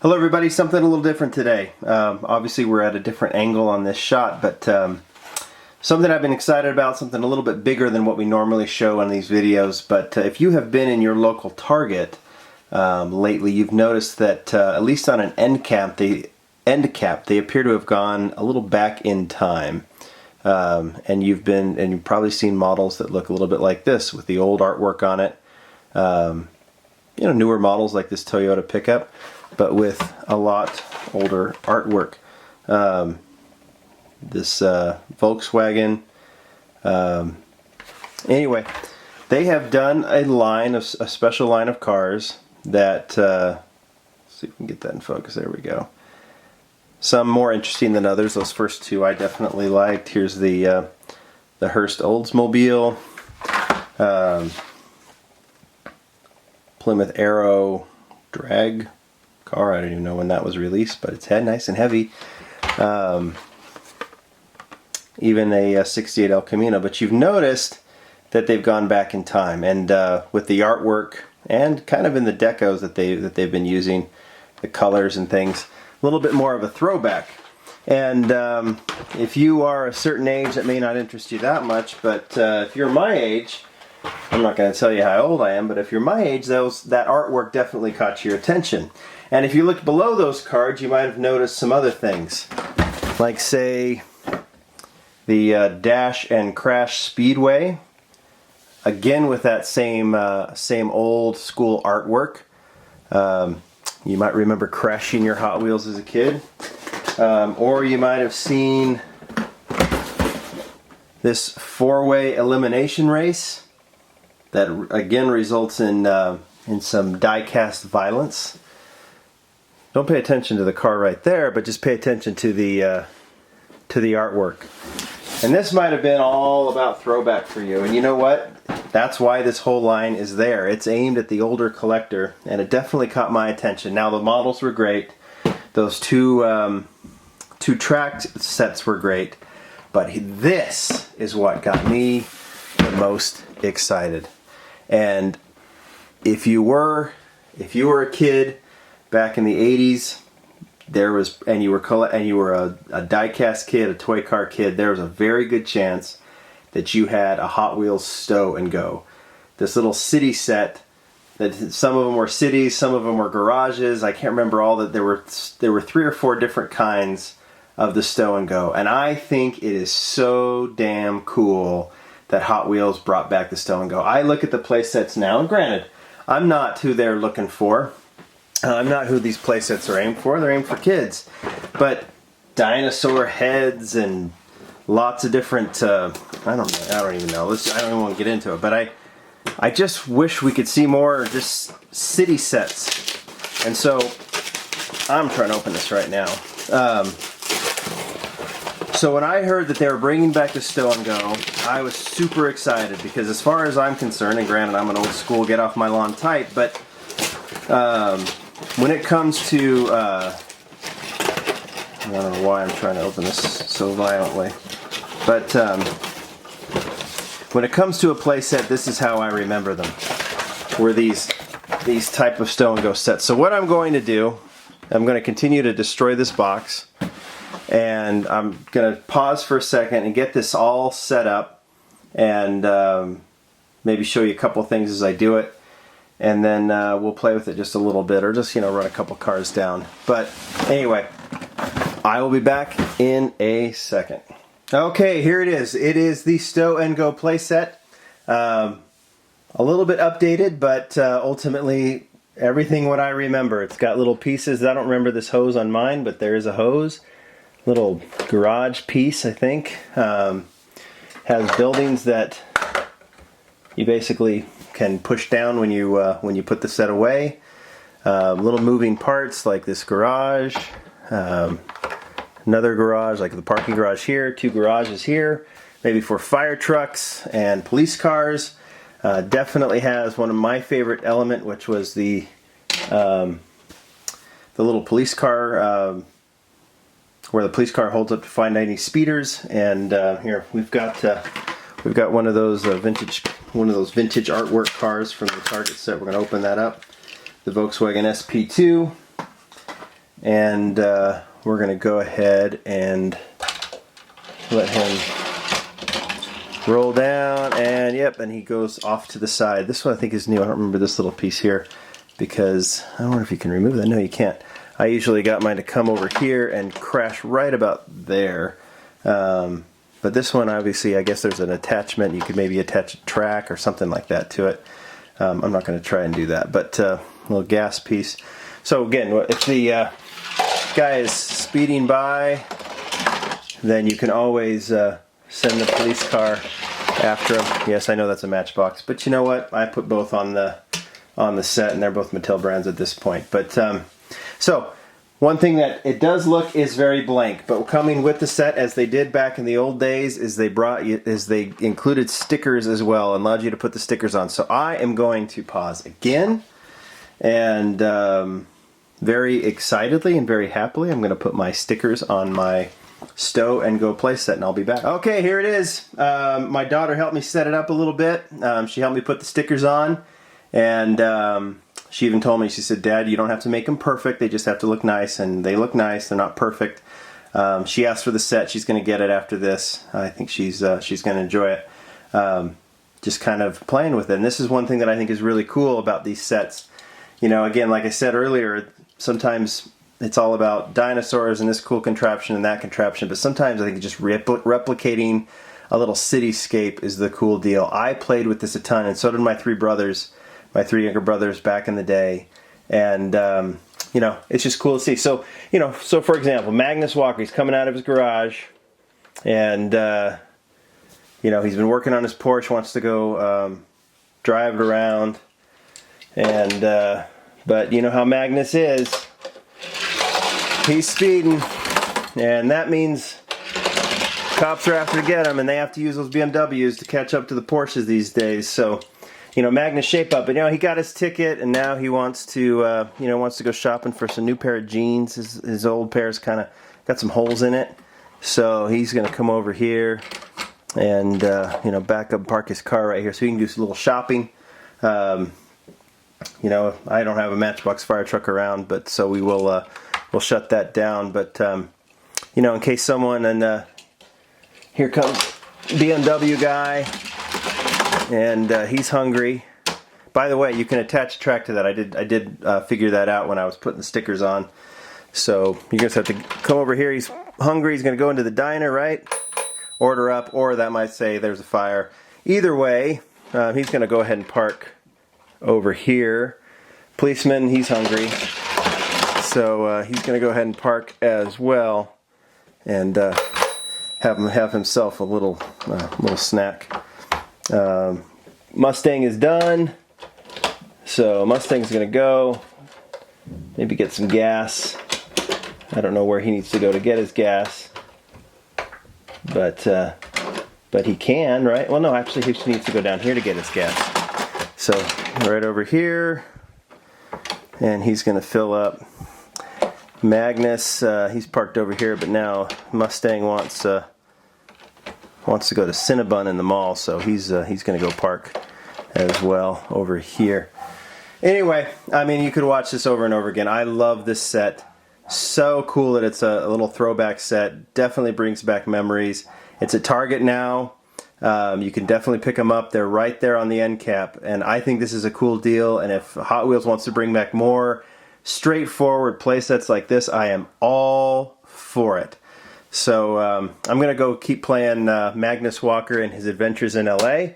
Hello everybody, something a little different today. Obviously we're at a different angle on this shot, but something I've been excited about, something a little bit bigger than what we normally show on these videos. But if you have been in your local Target lately, you've noticed that at least on an end cap, they appear to have gone a little back in time. And you've probably seen models that look a little bit like this with the old artwork on it. You know, newer models like this Toyota pickup, but with a lot older artwork. This Volkswagen. Anyway, they have done a special line of cars that, let's see if we can get that in focus, there we go. Some more interesting than others. Those first two I definitely liked. Here's the Hearst Oldsmobile. Plymouth Arrow drag car. I don't even know when that was released, but it's nice and heavy. Even a 68 El Camino. But you've noticed that they've gone back in time, and with the artwork and kind of in the decos that they've been using, the colors and things, a little bit more of a throwback. And if you are a certain age, that may not interest you that much, but if you're my age, I'm not going to tell you how old I am, but if you're my age, that artwork definitely caught your attention. And if you looked below those cards, you might have noticed some other things, like say the Dash and Crash Speedway, again with that same old school artwork. You might remember crashing your Hot Wheels as a kid, or you might have seen this four-way elimination race that again results in some die-cast violence. Don't pay attention to the car right there, but just pay attention to the artwork. And this might have been all about throwback for you. And you know what? That's why this whole line is there. It's aimed at the older collector, and it definitely caught my attention. Now the models were great. Those two track sets were great, but this is what got me the most excited. And if you were a kid back in the 80s, and you were a die-cast kid, a toy car kid, there was a very good chance that you had a Hot Wheels Stow and Go. This little city set, that some of them were cities, some of them were garages. I can't remember all that. There were 3 or 4 different kinds of the Stow and Go, and I think it is so damn cool that Hot Wheels brought back the Stow and Go. I look at the play sets now, and granted, I'm not who they're looking for. I'm not who these play sets are aimed for. They're aimed for kids. But dinosaur heads and lots of different, I don't even know. I don't even want to get into it. But I just wish we could see more just city sets. And so I'm trying to open this right now. So when I heard that they were bringing back the Stow and Go, I was super excited, because as far as I'm concerned, and granted I'm an old school get off my lawn type, but when it comes to, I don't know why I'm trying to open this so violently, but when it comes to a play set, this is how I remember them, were these type of Stow and Go sets. So what I'm going to do, I'm going to continue to destroy this box, and I'm going to pause for a second and get this all set up, and maybe show you a couple things as I do it, and then we'll play with it just a little bit, or just run a couple cars down. But anyway, I will be back in a second. Okay, here it is. It is the Stow and Go playset. A little bit updated, but ultimately everything what I remember. It's got little pieces. I don't remember this hose on mine, but there is a hose. Little garage piece, I think. Has buildings that you basically can push down when you put the set away. Little moving parts like this garage. Another garage, like the parking garage here. 2 garages here, maybe for fire trucks and police cars. Definitely has one of my favorite element, which was the little police car, where the police car holds up to find any speeders. And here we've got one of those vintage artwork cars from the Target set. We're going to open that up. The Volkswagen SP2. and we're going to go ahead and let him roll down, and yep, and he goes off to the side. This one I think is new. I don't remember this little piece here because I don't know if you can remove that. No, you can't. I usually got mine to come over here and crash right about there. But this one, obviously, I guess there's an attachment. You could maybe attach a track or something like that to it. I'm not going to try and do that, but a little gas piece. So again, if the guy is speeding by, then you can always send the police car after him. Yes, I know that's a Matchbox, but you know what? I put both on the set, and they're both Mattel brands at this point. But so one thing that it does look is very blank, but coming with the set, as they did back in the old days, is they included stickers as well and allowed you to put the stickers on. So I am going to pause again, and very excitedly and very happily, I'm going to put my stickers on my Sto and Go playset, and I'll be back. Okay, here it is. My daughter helped me set it up a little bit. She helped me put the stickers on, and she even told me, she said, "Dad, you don't have to make them perfect. They just have to look nice," and they look nice. They're not perfect. She asked for the set. She's going to get it after this. I think she's going to enjoy it. Just kind of playing with it. And this is one thing that I think is really cool about these sets. You know, again, like I said earlier, sometimes it's all about dinosaurs and this cool contraption and that contraption, but sometimes I think just replicating a little cityscape is the cool deal. I played with this a ton, and so did my three younger brothers back in the day, and you know, it's just cool to see. So, you know, so for example, Magnus Walker, he's coming out of his garage, and you know, he's been working on his Porsche, wants to go drive it around, and but you know how Magnus is. He's speeding, and that means cops are after to get him, and they have to use those BMWs to catch up to the Porsches these days. So, you know, Magnus shape up. But you know, he got his ticket, and now he wants to, you know, wants to go shopping for some new pair of jeans. His old pair's kind of got some holes in it, so he's gonna come over here and you know, back up, park his car right here, so he can do some little shopping. You know, I don't have a Matchbox fire truck around, but so we will. We'll shut that down, but you know, in case someone, and here comes BMW guy, and he's hungry. By the way, you can attach a track to that. I did figure that out when I was putting the stickers on. So you just have to come over here. He's hungry. He's going to go into the diner, right? Order up, or that might say there's a fire. Either way, he's going to go ahead and park over here. Policeman, he's hungry. So he's going to go ahead and park as well, and have himself a little snack. Mustang is done, so Mustang's going to go. Maybe get some gas. I don't know where he needs to go to get his gas, but he can, right? Well, no, actually, he just needs to go down here to get his gas. So right over here, and he's going to fill up. Magnus, he's parked over here, but now Mustang wants to go to Cinnabon in the mall, so he's going to go park as well over here. Anyway, I mean, you could watch this over and over again. I love this set. So cool that it's a little throwback set. Definitely brings back memories. It's at Target now. You can definitely pick them up. They're right there on the end cap, and I think this is a cool deal. And if Hot Wheels wants to bring back more straightforward playsets like this, I am all for it. So I'm going to go keep playing Magnus Walker and his adventures in LA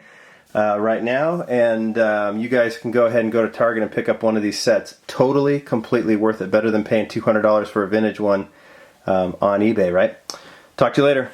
right now, and you guys can go ahead and go to Target and pick up one of these sets. Totally, completely worth it. Better than paying $200 for a vintage one on eBay, right? Talk to you later.